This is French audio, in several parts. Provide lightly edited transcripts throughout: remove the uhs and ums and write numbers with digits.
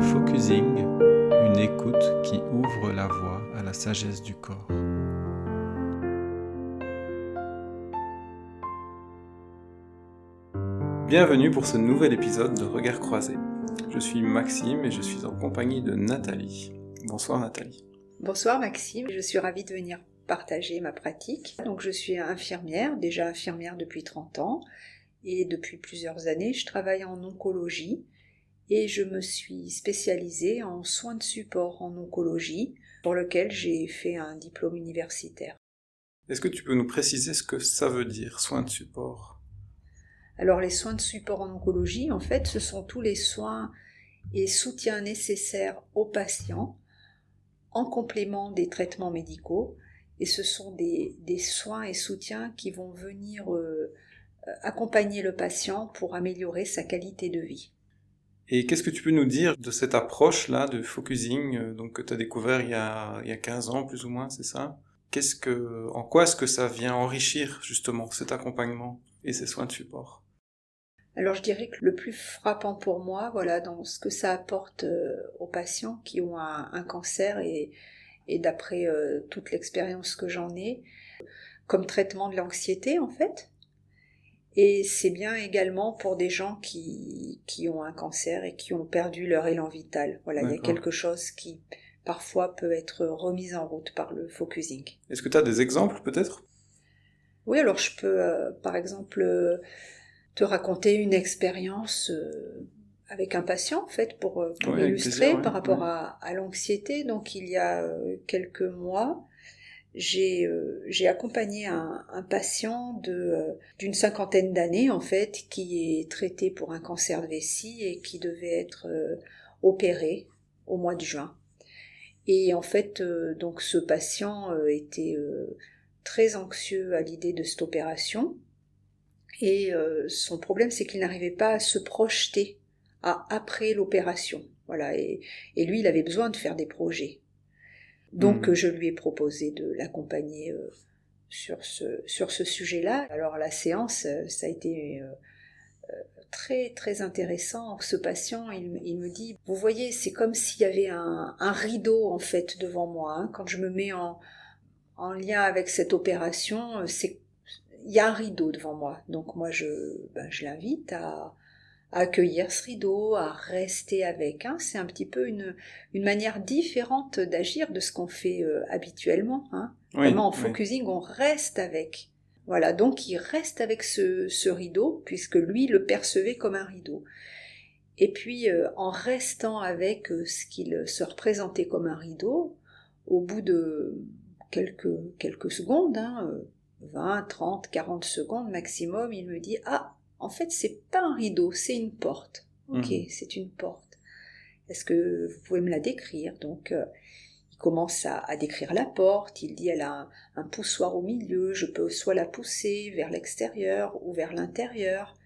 Le focusing, une écoute qui ouvre la voie à la sagesse du corps. Bienvenue pour ce nouvel épisode de Regard Croisé. Je suis Maxime et je suis en compagnie de Nathalie. Bonsoir Nathalie. Bonsoir Maxime, je suis ravie de venir partager ma pratique. Donc je suis infirmière, déjà infirmière depuis 30 ans et depuis plusieurs années je travaille en oncologie et je me suis spécialisée en soins de support en oncologie pour lequel j'ai fait un diplôme universitaire. Est-ce que tu peux nous préciser ce que ça veut dire, soins de support ? Alors les soins de support en oncologie, en fait, ce sont tous les soins et soutiens nécessaires aux patients en complément des traitements médicaux, et ce sont des soins et soutiens qui vont venir accompagner le patient pour améliorer sa qualité de vie. Et qu'est-ce que tu peux nous dire de cette approche-là de focusing donc, que tu as découvert il y a 15 ans plus ou moins, c'est ça ? En quoi est-ce que ça vient enrichir justement cet accompagnement et ces soins de support ? Alors je dirais que le plus frappant pour moi, dans ce que ça apporte aux patients qui ont un cancer et d'après toute l'expérience que j'en ai, comme traitement de l'anxiété en fait. Et c'est bien également pour des gens qui ont un cancer et qui ont perdu leur élan vital. Voilà, il y a quelque chose qui parfois peut être remis en route par le focusing. Est-ce que tu as des exemples peut-être ? Oui, alors je peux par exemple te raconter une expérience avec un patient en fait pour illustrer par rapport à l'anxiété. Donc il y a quelques mois, j'ai accompagné un patient d'une 50aine d'années en fait qui est traité pour un cancer de vessie et qui devait être opéré au mois de juin. Et en fait donc ce patient était très anxieux à l'idée de cette opération et son problème c'est qu'il n'arrivait pas à se projeter après l'opération. Voilà, et lui il avait besoin de faire des projets. Donc je lui ai proposé de l'accompagner sur ce sujet-là. Alors la séance, ça a été très très intéressant. Ce patient, il me dit, vous voyez, c'est comme s'il y avait un rideau en fait devant moi. Hein. Quand je me mets en lien avec cette opération, il y a un rideau devant moi. Donc moi je l'invite à accueillir ce rideau, à rester avec. Hein. C'est un petit peu une manière différente d'agir de ce qu'on fait habituellement. Hein. Oui, vraiment en focusing, on reste avec. Voilà, donc il reste avec ce rideau, puisque lui le percevait comme un rideau. Et puis en restant avec ce qu'il se représentait comme un rideau, au bout de quelques secondes, 20, 30, 40 secondes maximum, il me dit « Ah, en fait, c'est pas un rideau, c'est une porte. » Ok, c'est une porte. Est-ce que vous pouvez me la décrire ? Donc, il commence à décrire la porte. Il dit, elle a un poussoir au milieu. Je peux soit la pousser vers l'extérieur ou vers l'intérieur.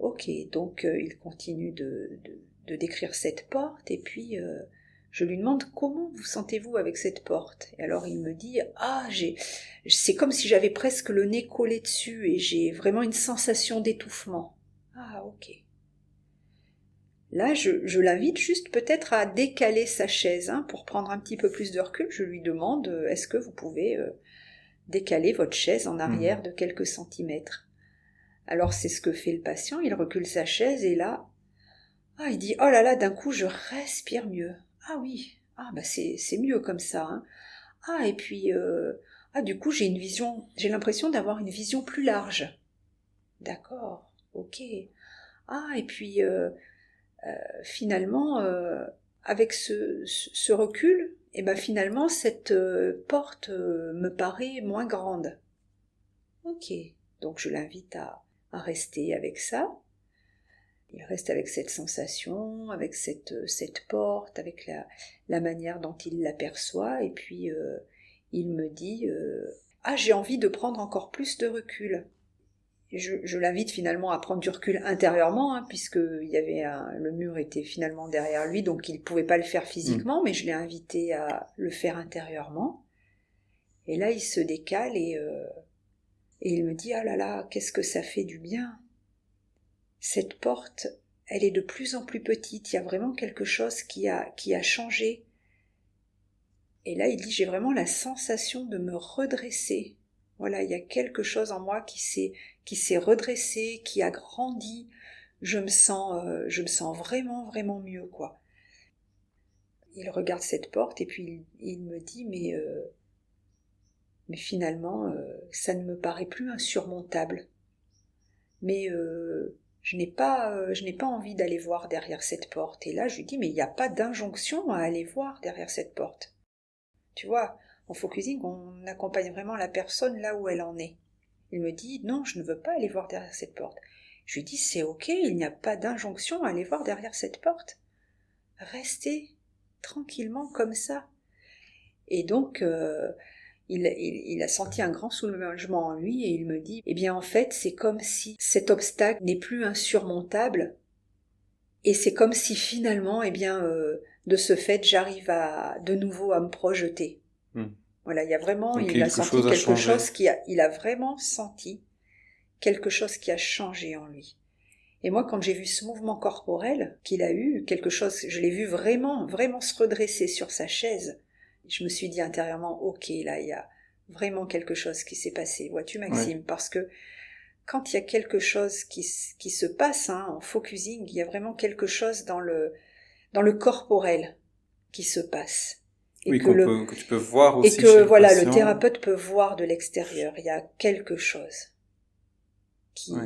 Ok, donc il continue de décrire cette porte. Et puis, je lui demande, comment vous sentez-vous avec cette porte ? Et alors, il me dit, c'est comme si j'avais presque le nez collé dessus et j'ai vraiment une sensation d'étouffement. Ah, ok. Là, je l'invite juste peut-être à décaler sa chaise pour prendre un petit peu plus de recul. Je lui demande, est-ce que vous pouvez décaler votre chaise en arrière de quelques centimètres ? Alors c'est ce que fait le patient, il recule sa chaise et là, il dit, oh là là, d'un coup je respire mieux. Ah oui, c'est mieux comme ça. Hein. Et puis, du coup j'ai l'impression d'avoir une vision plus large. D'accord, ok. Et puis... finalement, avec ce recul, finalement, cette porte me paraît moins grande. Ok, donc je l'invite à rester avec ça. Il reste avec cette sensation, avec cette porte, avec la manière dont il l'aperçoit, et puis il me dit j'ai envie de prendre encore plus de recul. Je l'invite finalement à prendre du recul intérieurement, puisque le mur était finalement derrière lui, donc il ne pouvait pas le faire physiquement, mais je l'ai invité à le faire intérieurement. Et là, il se décale et il me dit « Ah là là, qu'est-ce que ça fait du bien ! Cette porte, elle est de plus en plus petite, il y a vraiment quelque chose qui a changé. Et là, il dit, j'ai vraiment la sensation de me redresser. Voilà, il y a quelque chose en moi qui s'est redressé, qui a grandi. Je me sens vraiment, vraiment mieux, quoi. Il regarde cette porte et puis il me dit, mais finalement, ça ne me paraît plus insurmontable. Mais je n'ai pas envie d'aller voir derrière cette porte. Et là, je lui dis, mais il n'y a pas d'injonction à aller voir derrière cette porte. Tu vois, en focusing, on accompagne vraiment la personne là où elle en est. Il me dit, non, je ne veux pas aller voir derrière cette porte. Je lui dis, c'est ok, il n'y a pas d'injonction à aller voir derrière cette porte. Restez tranquillement comme ça. Et donc, il a senti un grand soulagement en lui et il me dit, eh bien en fait, c'est comme si cet obstacle n'est plus insurmontable et c'est comme si finalement, eh bien, de ce fait, j'arrive de nouveau à me projeter. Voilà, il y a vraiment, donc, il a senti quelque chose il a vraiment senti quelque chose qui a changé en lui. Et moi, quand j'ai vu ce mouvement corporel qu'il a eu, quelque chose, je l'ai vu vraiment, vraiment se redresser sur sa chaise. Je me suis dit intérieurement, ok, là, il y a vraiment quelque chose qui s'est passé. Vois-tu, Maxime, ouais. Parce que quand il y a quelque chose qui se passe, en focusing, il y a vraiment quelque chose dans le corporel qui se passe. Et oui, que tu peux voir aussi. Et que, voilà, le thérapeute peut voir de l'extérieur. Il y a quelque chose qui... Ouais.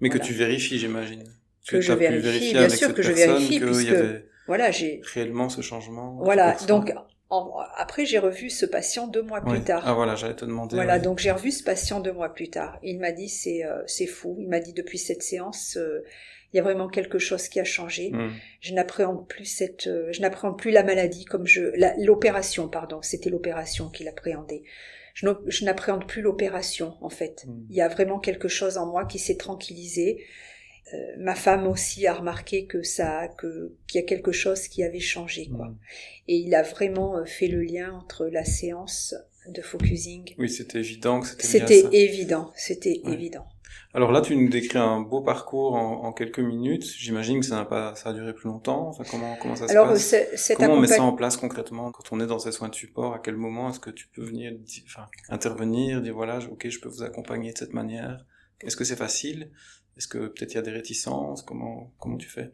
Mais voilà. Que tu vérifies, j'imagine. Que je vérifie, bien sûr que je vérifie, puisque voilà, j'ai réellement ce changement. Voilà, donc après j'ai revu ce patient 2 mois plus tard. Ah voilà, j'allais te demander. Voilà, donc j'ai revu ce patient 2 mois plus tard. Il m'a dit c'est fou. Il m'a dit depuis cette séance, il y a vraiment quelque chose qui a changé. Je n'appréhende plus la maladie comme l'opération, pardon. C'était l'opération qu'il appréhendait. Je n'appréhende plus l'opération en fait. Il y a vraiment quelque chose en moi qui s'est tranquillisé. Ma femme aussi a remarqué qu'il y a quelque chose qui avait changé, quoi. Et il a vraiment fait le lien entre la séance de focusing. Oui, c'était évident que c'était lié à ça. C'était évident. Alors là, tu nous décris un beau parcours en quelques minutes. J'imagine que ça a duré plus longtemps. Enfin, comment ça se passe? Comment on met ça en place concrètement quand on est dans ces soins de support? À quel moment est-ce que tu peux venir, intervenir, dire voilà, ok, je peux vous accompagner de cette manière? Est-ce que c'est facile? Est-ce que peut-être il y a des réticences? Comment tu fais?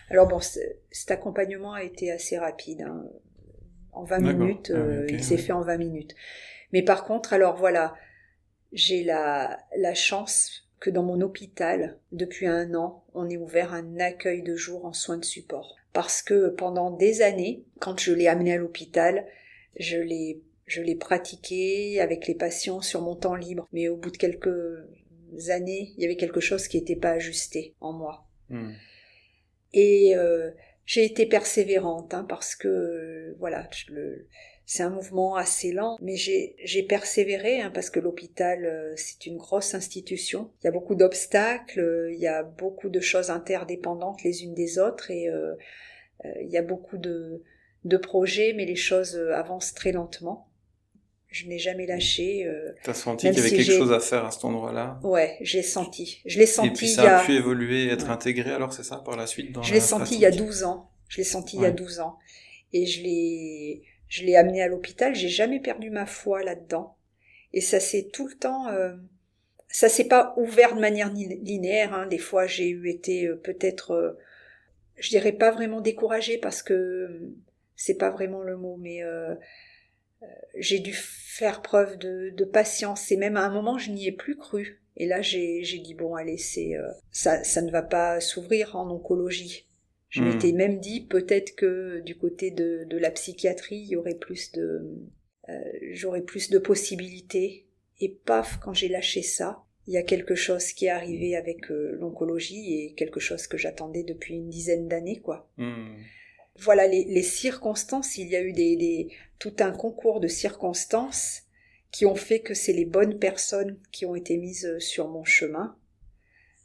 Alors bon, cet accompagnement a été assez rapide. En 20 minutes, il s'est fait en 20 minutes. Mais par contre, alors voilà, j'ai la chance que dans mon hôpital, depuis 1 an, on ait ouvert un accueil de jour en soins de support. Parce que pendant des années, quand je l'ai amené à l'hôpital, je l'ai pratiqué avec les patients sur mon temps libre. Mais au bout de quelques années, il y avait quelque chose qui n'était pas ajusté en moi. Et j'ai été persévérante, parce que voilà, c'est un mouvement assez lent, mais j'ai persévéré, parce que l'hôpital, c'est une grosse institution. Il y a beaucoup d'obstacles, il y a beaucoup de choses interdépendantes les unes des autres, et il y a beaucoup de projets, mais les choses avancent très lentement. Je n'ai jamais lâché. T'as senti qu'il y avait quelque chose à faire à cet endroit-là? Ouais, j'ai senti. Je l'ai senti. Et puis ça a pu évoluer, être intégré, alors c'est ça, par la suite dans Je l'ai senti il y a 12 ans. Il y a 12 ans. Et je l'ai amené à l'hôpital. J'ai jamais perdu ma foi là-dedans. Et ça s'est tout le temps... ça s'est pas ouvert de manière linéaire. Des fois, j'ai été peut-être... je dirais pas vraiment découragée parce que c'est pas vraiment le mot, mais... j'ai dû faire preuve de patience et même à un moment je n'y ai plus cru et là j'ai dit bon allez ça ne va pas s'ouvrir en oncologie. Je m'étais même dit peut-être que du côté de la psychiatrie il y aurait j'aurais plus de possibilités et paf, quand j'ai lâché ça, il y a quelque chose qui est arrivé avec l'oncologie et quelque chose que j'attendais depuis une dizaine d'années, quoi. Voilà, les circonstances, il y a eu tout un concours de circonstances qui ont fait que c'est les bonnes personnes qui ont été mises sur mon chemin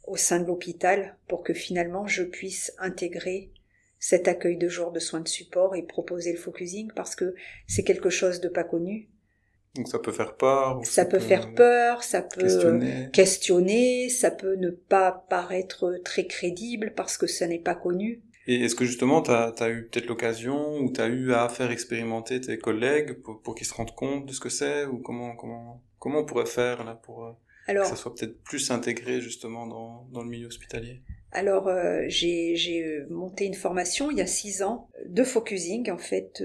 au sein de l'hôpital pour que finalement je puisse intégrer cet accueil de jour de soins de support et proposer le focusing parce que c'est quelque chose de pas connu. Donc ça peut faire peur. Ou ça peut faire peur, ça peut questionner, ça peut ne pas paraître très crédible parce que ça n'est pas connu. Et est-ce que justement t'as eu peut-être l'occasion ou t'as eu à faire expérimenter tes collègues pour qu'ils se rendent compte de ce que c'est, ou comment on pourrait faire là pour que ça soit peut-être plus intégré justement dans le milieu hospitalier? Alors j'ai monté une formation il y a 6 ans de focusing en fait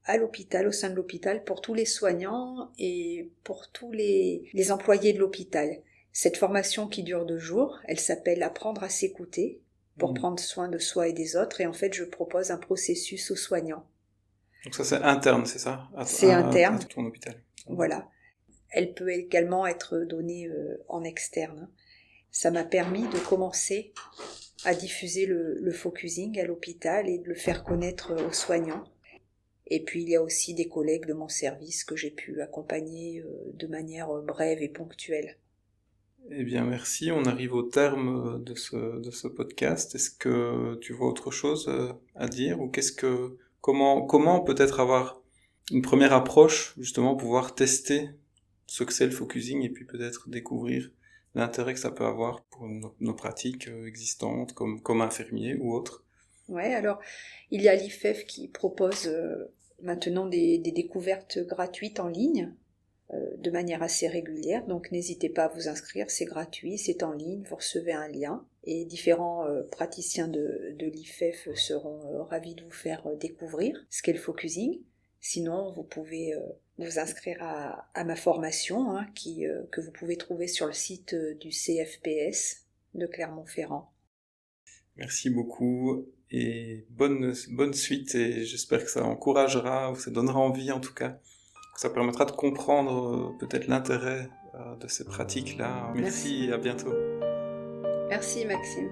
à l'hôpital, au sein de l'hôpital, pour tous les soignants et pour tous les employés de l'hôpital. Cette formation qui dure 2 jours, elle s'appelle Apprendre à s'écouter pour prendre soin de soi et des autres, et en fait je propose un processus aux soignants. Donc ça c'est interne, c'est ça? C'est interne. À ton hôpital. Voilà. Elle peut également être donnée en externe. Ça m'a permis de commencer à diffuser le focusing à l'hôpital et de le faire connaître aux soignants. Et puis il y a aussi des collègues de mon service que j'ai pu accompagner de manière brève et ponctuelle. Eh bien merci, on arrive au terme de ce podcast. Est-ce que tu vois autre chose à dire, ou comment peut-être avoir une première approche, justement pouvoir tester ce que c'est le focusing et puis peut-être découvrir l'intérêt que ça peut avoir pour nos pratiques existantes comme infirmier ou autres? Ouais, alors il y a l'IFEF qui propose maintenant des découvertes gratuites en ligne de manière assez régulière, donc n'hésitez pas à vous inscrire, c'est gratuit, c'est en ligne, vous recevez un lien et différents praticiens de l'IFEF seront ravis de vous faire découvrir ce qu'est le focusing. Sinon, vous pouvez vous inscrire à ma formation que vous pouvez trouver sur le site du CFPS de Clermont-Ferrand. Merci beaucoup et bonne suite, et j'espère que ça encouragera, ou ça donnera envie en tout cas. Ça permettra de comprendre peut-être l'intérêt de ces pratiques-là. Merci et à bientôt. Merci Maxime.